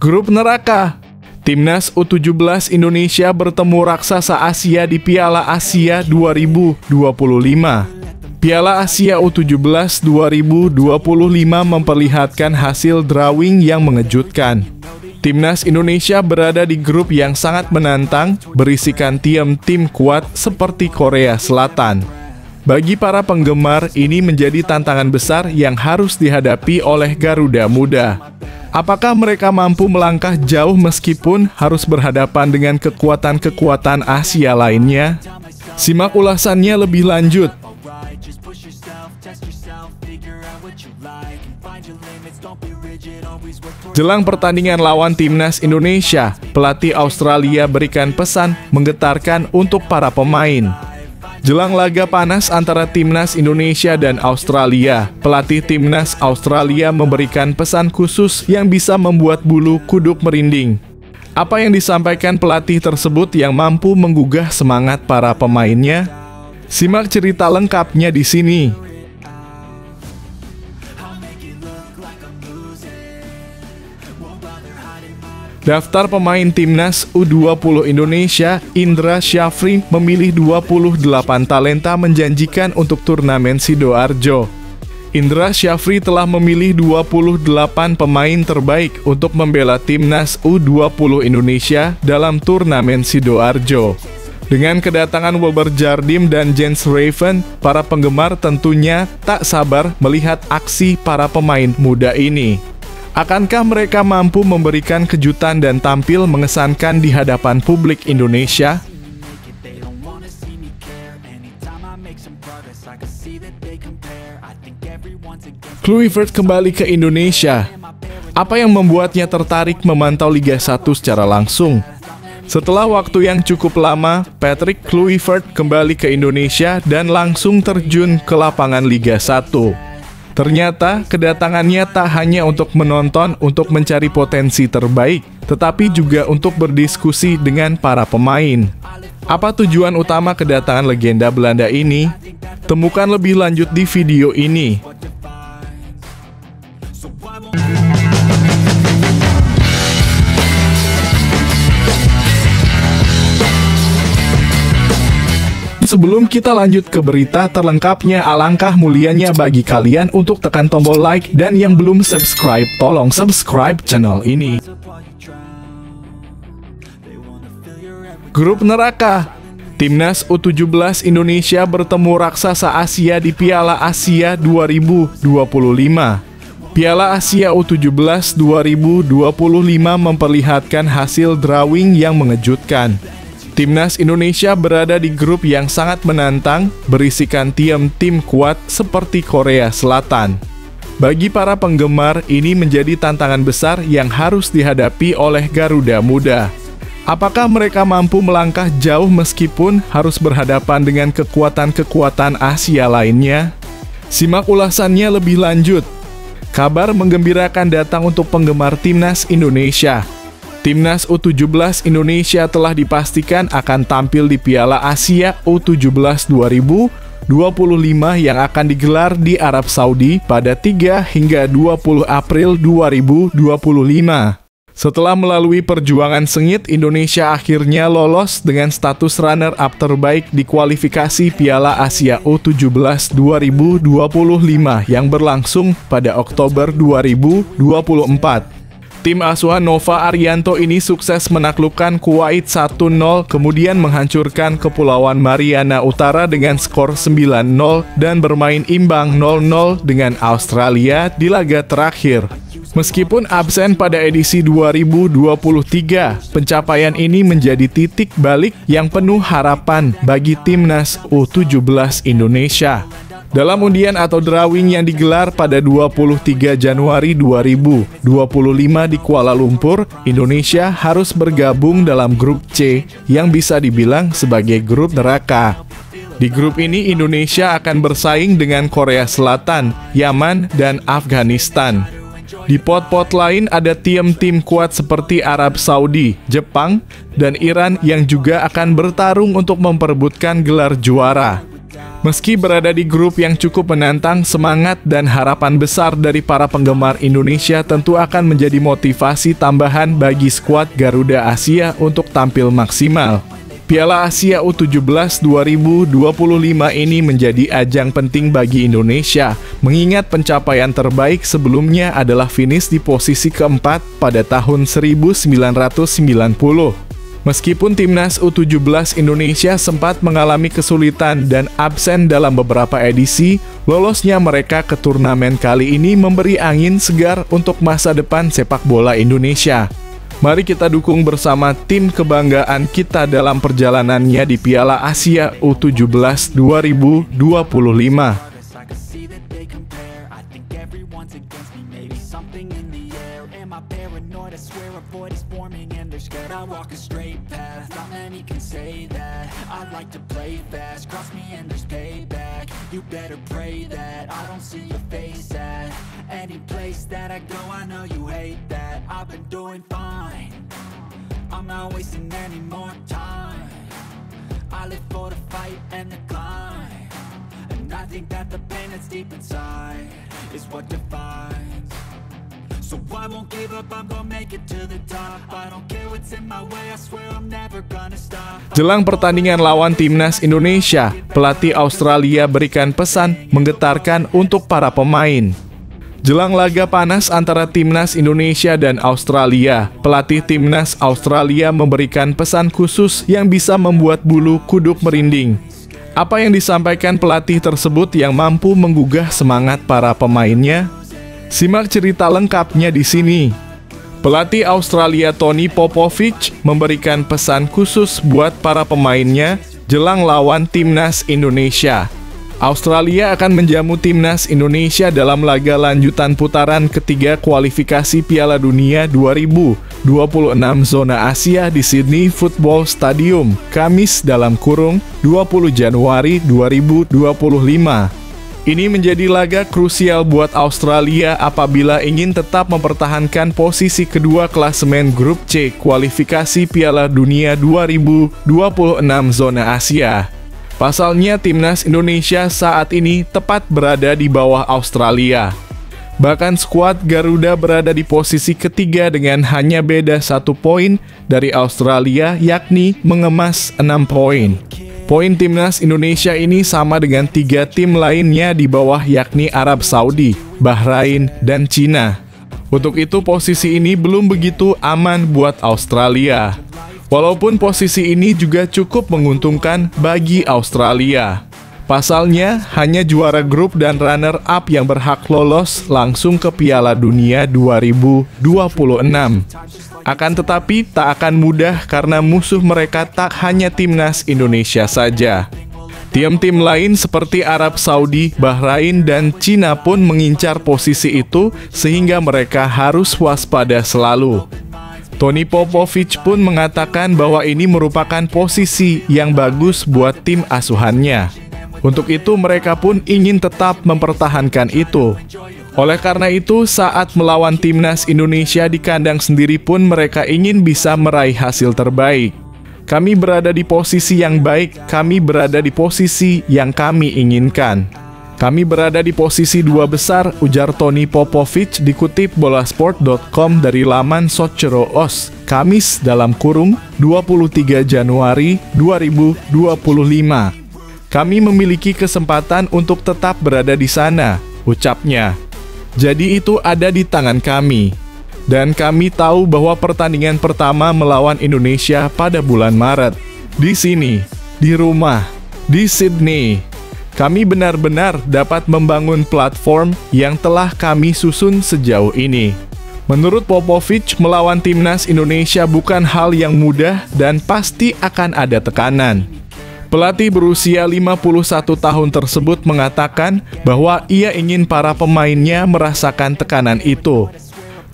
Grup neraka. Timnas U17 Indonesia bertemu raksasa Asia di Piala Asia 2025. Piala Asia U17 2025 memperlihatkan hasil drawing yang mengejutkan. Timnas Indonesia berada di grup yang sangat menantang, berisikan tim kuat seperti Korea Selatan. Bagi para penggemar, ini menjadi tantangan besar yang harus dihadapi oleh Garuda Muda. Apakah mereka mampu melangkah jauh meskipun harus berhadapan dengan kekuatan-kekuatan Asia lainnya? Simak ulasannya lebih lanjut. Jelang pertandingan lawan Timnas Indonesia, pelatih Australia berikan pesan menggetarkan untuk para pemain. Jelang laga panas antara Timnas Indonesia dan Australia, pelatih Timnas Australia memberikan pesan khusus yang bisa membuat bulu kuduk merinding. Apa yang disampaikan pelatih tersebut yang mampu menggugah semangat para pemainnya? Simak cerita lengkapnya di sini. Daftar pemain Timnas U20 Indonesia, Indra Syafri memilih 28 talenta menjanjikan untuk turnamen Sidoarjo. Indra Syafri telah memilih 28 pemain terbaik untuk membela Timnas U20 Indonesia dalam turnamen Sidoarjo. Dengan kedatangan Wilber Jardim dan Jens Raven, para penggemar tentunya tak sabar melihat aksi para pemain muda ini. Akankah mereka mampu memberikan kejutan dan tampil mengesankan di hadapan publik Indonesia? Kluivert kembali ke Indonesia. Apa yang membuatnya tertarik memantau Liga 1 secara langsung? Setelah waktu yang cukup lama, Patrick Kluivert kembali ke Indonesia dan langsung terjun ke lapangan Liga 1. Ternyata, kedatangannya tak hanya untuk menonton untuk mencari potensi terbaik, tetapi juga untuk berdiskusi dengan para pemain. Apa tujuan utama kedatangan legenda Belanda ini? Temukan lebih lanjut di video ini. Sebelum kita lanjut ke berita terlengkapnya, alangkah mulianya bagi kalian untuk tekan tombol like dan yang belum subscribe, tolong subscribe channel ini. Grup neraka. Timnas U17 Indonesia bertemu raksasa Asia di Piala Asia 2025. Piala Asia U17 2025 memperlihatkan hasil drawing yang mengejutkan. Timnas Indonesia berada di grup yang sangat menantang, berisikan tim kuat seperti Korea Selatan. Bagi para penggemar, ini menjadi tantangan besar yang harus dihadapi oleh Garuda Muda. Apakah mereka mampu melangkah jauh meskipun harus berhadapan dengan kekuatan-kekuatan Asia lainnya? Simak ulasannya lebih lanjut. Kabar menggembirakan datang untuk penggemar Timnas Indonesia. Timnas U17 Indonesia telah dipastikan akan tampil di Piala Asia U17 2025 yang akan digelar di Arab Saudi pada 3 hingga 20 April 2025. Setelah melalui perjuangan sengit, Indonesia akhirnya lolos dengan status runner-up terbaik di kualifikasi Piala Asia U17 2025 yang berlangsung pada Oktober 2024. Tim asuhan Nova Arianto ini sukses menaklukkan Kuwait 1-0, kemudian menghancurkan Kepulauan Mariana Utara dengan skor 9-0 dan bermain imbang 0-0 dengan Australia di laga terakhir. Meskipun absen pada edisi 2023, pencapaian ini menjadi titik balik yang penuh harapan bagi Timnas U17 Indonesia. Dalam undian atau drawing yang digelar pada 23 Januari 2025 di Kuala Lumpur, Indonesia harus bergabung dalam grup C yang bisa dibilang sebagai grup neraka. Di grup ini Indonesia akan bersaing dengan Korea Selatan, Yaman, dan Afghanistan. Di pot-pot lain ada tim kuat seperti Arab Saudi, Jepang, dan Iran yang juga akan bertarung untuk memperebutkan gelar juara. Meski berada di grup yang cukup menantang, semangat dan harapan besar dari para penggemar Indonesia tentu akan menjadi motivasi tambahan bagi skuad Garuda Asia untuk tampil maksimal. Piala Asia U17 2025 ini menjadi ajang penting bagi Indonesia, mengingat pencapaian terbaik sebelumnya adalah finish di posisi keempat pada tahun 1990. Meskipun timnas U17 Indonesia sempat mengalami kesulitan dan absen dalam beberapa edisi, lolosnya mereka ke turnamen kali ini memberi angin segar untuk masa depan sepak bola Indonesia. Mari kita dukung bersama tim kebanggaan kita dalam perjalanannya di Piala Asia U17 2025. I walk a straight path, not many can say that. I like to play fast, cross me and there's payback. You better pray that I don't see your face at any place that I go. I know you hate that. I've been doing fine, I'm not wasting any more time. I live for the fight and the climb, and I think that the pain that's deep inside is what defines. So I won't give up, I'm gonna make it to the top. I don't care what's in my way, I swear I'm never gonna stop. Jelang pertandingan lawan timnas Indonesia, pelatih Australia berikan pesan menggetarkan untuk para pemain. Jelang laga panas antara timnas Indonesia dan Australia, pelatih timnas Australia memberikan pesan khusus yang bisa membuat bulu kuduk merinding. Apa yang disampaikan pelatih tersebut yang mampu menggugah semangat para pemainnya? Simak cerita lengkapnya di sini. Pelatih Australia Tony Popovich memberikan pesan khusus buat para pemainnya jelang lawan timnas Indonesia. Australia akan menjamu timnas Indonesia dalam laga lanjutan putaran ketiga kualifikasi Piala Dunia 2026 zona Asia di Sydney Football Stadium, Kamis (20 Januari 2025). Ini menjadi laga krusial buat Australia apabila ingin tetap mempertahankan posisi kedua klasemen grup C kualifikasi Piala Dunia 2026 zona Asia. Pasalnya timnas Indonesia saat ini tepat berada di bawah Australia. Bahkan skuad Garuda berada di posisi ketiga dengan hanya beda 1 poin dari Australia, yakni mengemas 6 poin. Poin timnas Indonesia ini sama dengan 3 tim lainnya di bawah, yakni Arab Saudi, Bahrain, dan Cina. Untuk itu posisi ini belum begitu aman buat Australia. Walaupun posisi ini juga cukup menguntungkan bagi Australia. Pasalnya, hanya juara grup dan runner-up yang berhak lolos langsung ke Piala Dunia 2026. Akan tetapi, tak akan mudah karena musuh mereka tak hanya timnas Indonesia saja. Tim-tim lain seperti Arab Saudi, Bahrain, dan Cina pun mengincar posisi itu sehingga mereka harus waspada selalu. Tony Popovich pun mengatakan bahwa ini merupakan posisi yang bagus buat tim asuhannya. Untuk itu mereka pun ingin tetap mempertahankan itu. Oleh karena itu, saat melawan timnas Indonesia di kandang sendiri pun mereka ingin bisa meraih hasil terbaik. Kami berada di posisi yang baik, kami berada di posisi yang kami inginkan. Kami berada di posisi 2 besar, ujar Tony Popovich dikutip bolasport.com dari laman Socceroos, Kamis (23 Januari 2025). Kami memiliki kesempatan untuk tetap berada di sana, ucapnya. Jadi itu ada di tangan kami. Dan kami tahu bahwa pertandingan pertama melawan Indonesia pada bulan Maret. Di sini, di rumah, di Sydney. Kami benar-benar dapat membangun platform yang telah kami susun sejauh ini. Menurut Popovich, melawan timnas Indonesia bukan hal yang mudah dan pasti akan ada tekanan. Pelatih berusia 51 tahun tersebut mengatakan bahwa ia ingin para pemainnya merasakan tekanan itu.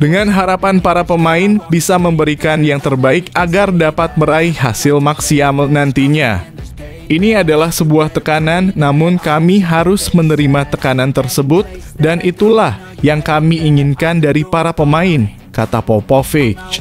Dengan harapan para pemain bisa memberikan yang terbaik agar dapat meraih hasil maksimal nantinya. Ini adalah sebuah tekanan, namun kami harus menerima tekanan tersebut dan itulah yang kami inginkan dari para pemain, kata Popovich.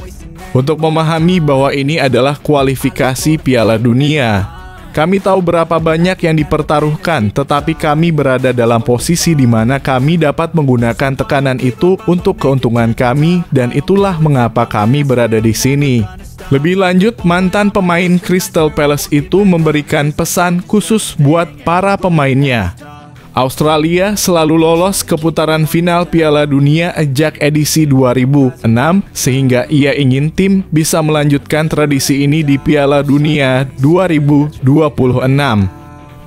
Untuk memahami bahwa ini adalah kualifikasi Piala Dunia. Kami tahu berapa banyak yang dipertaruhkan, tetapi kami berada dalam posisi di mana kami dapat menggunakan tekanan itu untuk keuntungan kami, dan itulah mengapa kami berada di sini. Lebih lanjut, mantan pemain Crystal Palace itu memberikan pesan khusus buat para pemainnya. Australia selalu lolos ke putaran final Piala Dunia sejak edisi 2006, sehingga ia ingin tim bisa melanjutkan tradisi ini di Piala Dunia 2026.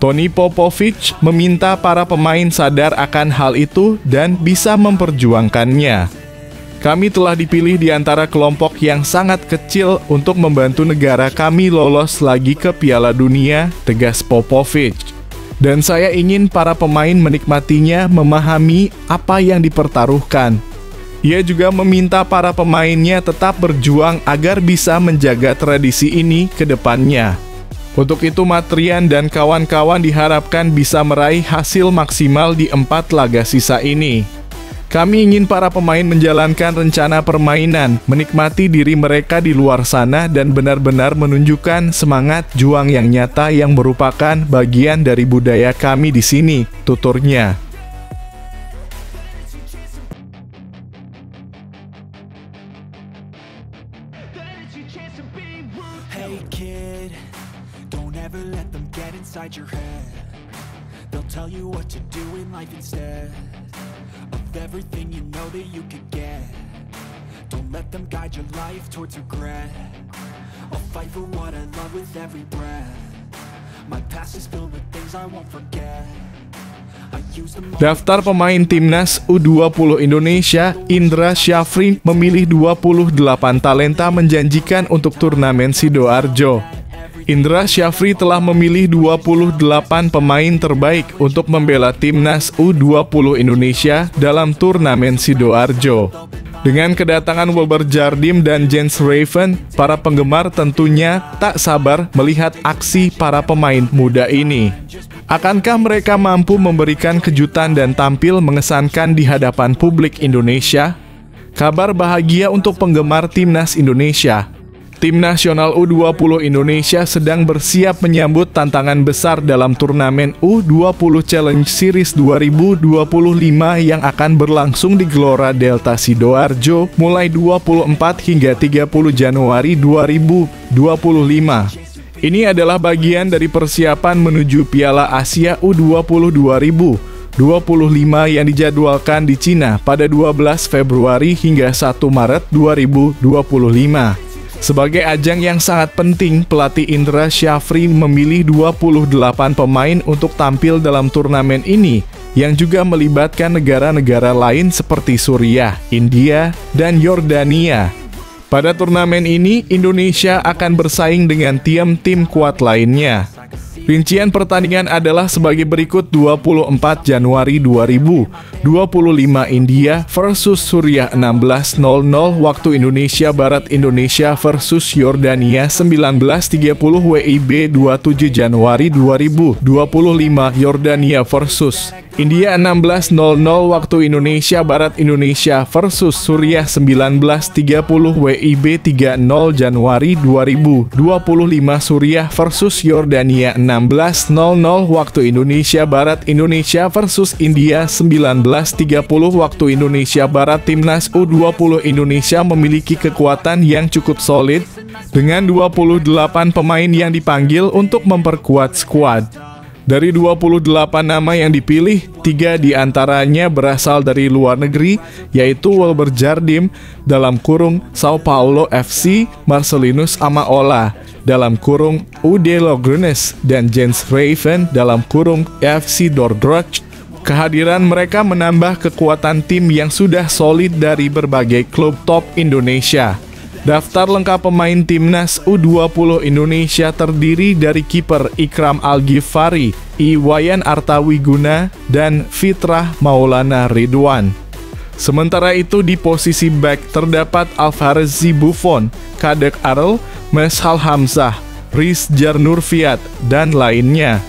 Tony Popovich meminta para pemain sadar akan hal itu dan bisa memperjuangkannya. Kami telah dipilih di antara kelompok yang sangat kecil untuk membantu negara kami lolos lagi ke Piala Dunia, tegas Popovich. Dan saya ingin para pemain menikmatinya, memahami apa yang dipertaruhkan. Ia juga meminta para pemainnya tetap berjuang agar bisa menjaga tradisi ini ke depannya. Untuk itu, Matrian dan kawan-kawan diharapkan bisa meraih hasil maksimal di 4 laga sisa ini. Kami ingin para pemain menjalankan rencana permainan, menikmati diri mereka di luar sana, dan benar-benar menunjukkan semangat juang yang nyata yang merupakan bagian dari budaya kami di sini, tuturnya. Hey kid, don't ever let them get inside your head. They'll tell you what to do in life instead of everything you know that you could get. Don't let them guide your life towards regret. I'll fight for what I love with every breath. My past is filled with things I won't forget. Daftar pemain timnas U20 Indonesia, Indra Syafri memilih 28 talenta menjanjikan untuk turnamen Sidoarjo. Indra Syafri telah memilih 28 pemain terbaik untuk membela timnas U20 Indonesia dalam turnamen Sidoarjo. Dengan kedatangan Wilber Jardim dan Jens Raven, para penggemar tentunya tak sabar melihat aksi para pemain muda ini. Akankah mereka mampu memberikan kejutan dan tampil mengesankan di hadapan publik Indonesia? Kabar bahagia untuk penggemar timnas Indonesia. Tim nasional U20 Indonesia sedang bersiap menyambut tantangan besar dalam turnamen U20 Challenge Series 2025 yang akan berlangsung di Gelora Delta Sidoarjo mulai 24 hingga 30 Januari 2025. Ini adalah bagian dari persiapan menuju Piala Asia U20 2025 yang dijadwalkan di Cina pada 12 Februari hingga 1 Maret 2025. Sebagai ajang yang sangat penting, pelatih Indra Syafri memilih 28 pemain untuk tampil dalam turnamen ini, yang juga melibatkan negara-negara lain seperti Suriah, India, dan Yordania. Pada turnamen ini, Indonesia akan bersaing dengan tim-tim kuat lainnya. Rincian pertandingan adalah sebagai berikut: 24 Januari 2025 India versus Suriah 16.00 waktu Indonesia Barat, Indonesia versus Yordania 19.30 WIB. 27 Januari 2025 Yordania versus India 16.00 waktu Indonesia Barat, Indonesia versus Suriah 19.30 WIB. 30 Januari 2025 Suriah versus Yordania 16.00 waktu Indonesia Barat, Indonesia versus India 19.30 waktu Indonesia Barat. Timnas U20 Indonesia memiliki kekuatan yang cukup solid dengan 28 pemain yang dipanggil untuk memperkuat skuad. Dari 28 nama yang dipilih, 3 diantaranya berasal dari luar negeri, yaitu Wilber Jardim dalam kurung Sao Paulo FC, Marcelinus Amaola dalam kurung UD Logrennes, dan Jens Raven dalam kurung FC Dordrecht. Kehadiran mereka menambah kekuatan tim yang sudah solid dari berbagai klub top Indonesia. Daftar lengkap pemain timnas U20 Indonesia terdiri dari kiper Ikram Al-Ghifari, Iwayan Artawiguna, dan Fitrah Maulana Ridwan. Sementara itu di posisi back terdapat Alvarezi Buffon, Kadek Arel, Meshal Hamzah, Rizjar Nurfiat, dan lainnya.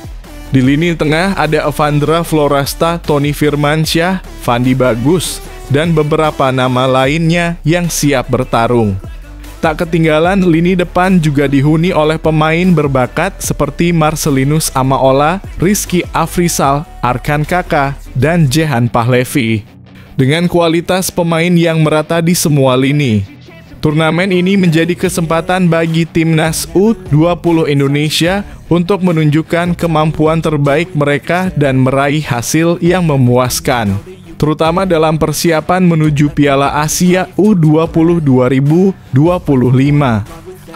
Di lini tengah ada Evandra Florasta, Tony Firmansyah, Fandi Bagus, dan beberapa nama lainnya yang siap bertarung. Tak ketinggalan, lini depan juga dihuni oleh pemain berbakat seperti Marcelinus Amaola, Rizky Afrizal, Arkan Kaka, dan Jehan Pahlevi. Dengan kualitas pemain yang merata di semua lini, turnamen ini menjadi kesempatan bagi timnas U20 Indonesia untuk menunjukkan kemampuan terbaik mereka dan meraih hasil yang memuaskan, terutama dalam persiapan menuju Piala Asia U20 2025.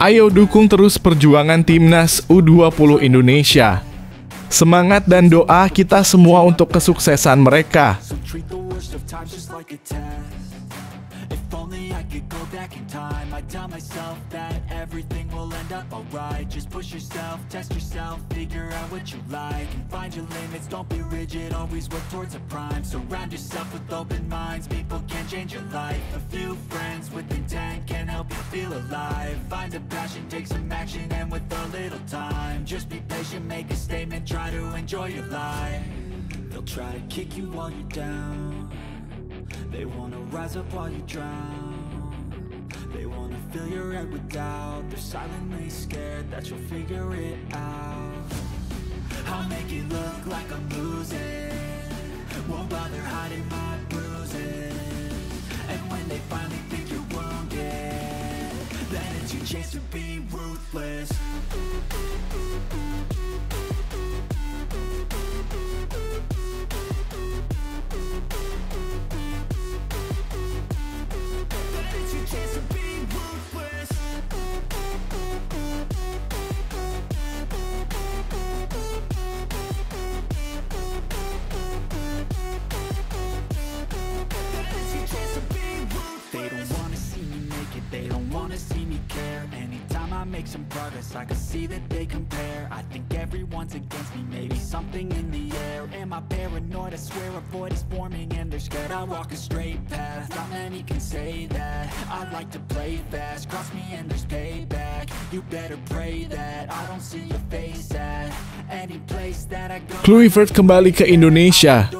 Ayo dukung terus perjuangan timnas U20 Indonesia. Semangat dan doa kita semua untuk kesuksesan mereka. Treat the worst of times just like a test. If only I could go back in time, I'd tell myself that everything will end up alright. Just push yourself, test yourself, figure out what you like, and find your limits, don't be rigid, always work towards a prime. Surround yourself with open minds, people can change your life. A few friends with intent can help you feel alive. Find a passion, take some action, and with a little time, just be patient, make a statement, try to enjoy your life. They'll try to kick you while you're down. They wanna rise up while you drown. They wanna fill your head with doubt. They're silently scared that you'll figure it out. I'll make it look like I'm losing, won't bother hiding my bruises. And when they finally think you're wounded, then it's your chance to be ruthless. Make some progress, I can see that they compare. I think everyone's against me, maybe something in the air. Am I paranoid? I swear a void is forming and they're scared I walk a straight path. Not many can say that. I like to play fast, cross me and there's payback. You better pray that I don't see your face at any place that I go. Kluivert kembali ke Indonesia.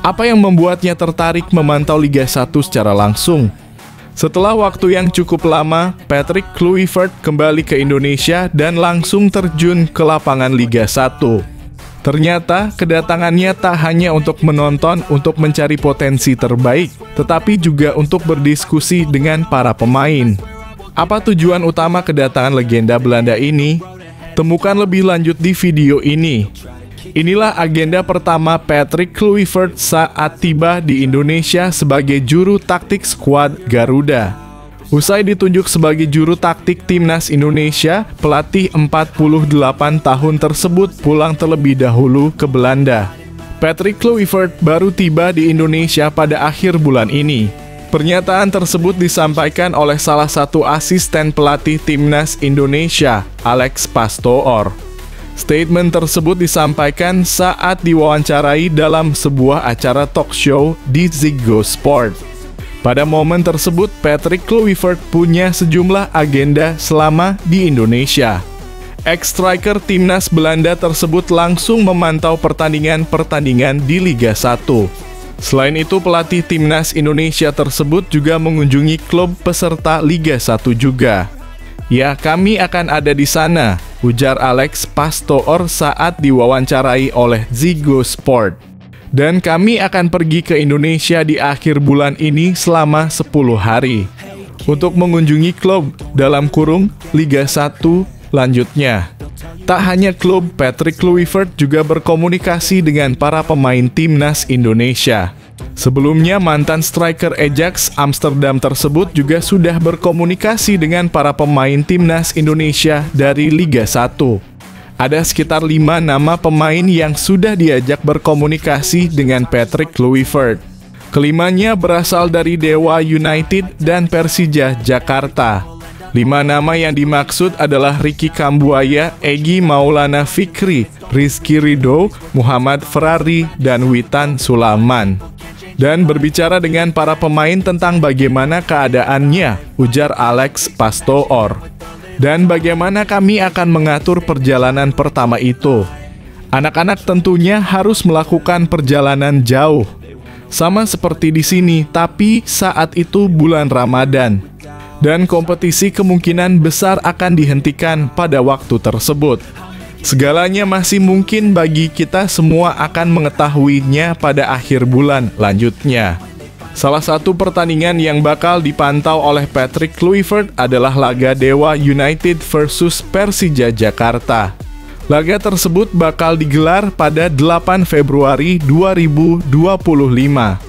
Apa yang membuatnya tertarik memantau Liga 1 secara langsung? Setelah waktu yang cukup lama, Patrick Kluivert kembali ke Indonesia dan langsung terjun ke lapangan Liga 1. Ternyata, kedatangannya tak hanya untuk menonton untuk mencari potensi terbaik, tetapi juga untuk berdiskusi dengan para pemain. Apa tujuan utama kedatangan legenda Belanda ini? Temukan lebih lanjut di video ini. Inilah agenda pertama Patrick Kluivert saat tiba di Indonesia sebagai juru taktik skuad Garuda. Usai ditunjuk sebagai juru taktik timnas Indonesia, pelatih 48 tahun tersebut pulang terlebih dahulu ke Belanda. Patrick Kluivert baru tiba di Indonesia pada akhir bulan ini. Pernyataan tersebut disampaikan oleh salah satu asisten pelatih timnas Indonesia, Alex Pastoor. Statement tersebut disampaikan saat diwawancarai dalam sebuah acara talk show di Ziggo Sport. Pada momen tersebut, Patrick Kluivert punya sejumlah agenda selama di Indonesia. Ex-striker timnas Belanda tersebut langsung memantau pertandingan-pertandingan di Liga 1. Selain itu, pelatih timnas Indonesia tersebut juga mengunjungi klub peserta Liga 1 juga. Ya, kami akan ada di sana, ujar Alex Pastoor saat diwawancarai oleh Ziggo Sport. Dan kami akan pergi ke Indonesia di akhir bulan ini selama 10 hari untuk mengunjungi klub dalam kurung Liga 1 lanjutnya. Tak hanya klub, Patrick Kluivert juga berkomunikasi dengan para pemain timnas Indonesia. Sebelumnya, mantan striker Ajax Amsterdam tersebut juga sudah berkomunikasi dengan para pemain timnas Indonesia dari Liga 1. Ada sekitar 5 nama pemain yang sudah diajak berkomunikasi dengan Patrick Kluivert. Kelimanya berasal dari Dewa United dan Persija Jakarta. 5 nama yang dimaksud adalah Ricky Kambuaya, Egy Maulana Fikri, Rizky Ridho, Muhammad Ferrari, dan Witan Sulaiman. Dan berbicara dengan para pemain tentang bagaimana keadaannya, ujar Alex Pastoor. Dan bagaimana kami akan mengatur perjalanan pertama itu. Anak-anak tentunya harus melakukan perjalanan jauh. Sama seperti di sini, tapi saat itu bulan Ramadan. dan kompetisi kemungkinan besar akan dihentikan pada waktu tersebut. Segalanya masih mungkin bagi kita semua akan mengetahuinya pada akhir bulan lanjutnya. Salah satu pertandingan yang bakal dipantau oleh Patrick Kluivert adalah laga Dewa United versus Persija Jakarta. Laga tersebut bakal digelar pada 8 Februari 2025.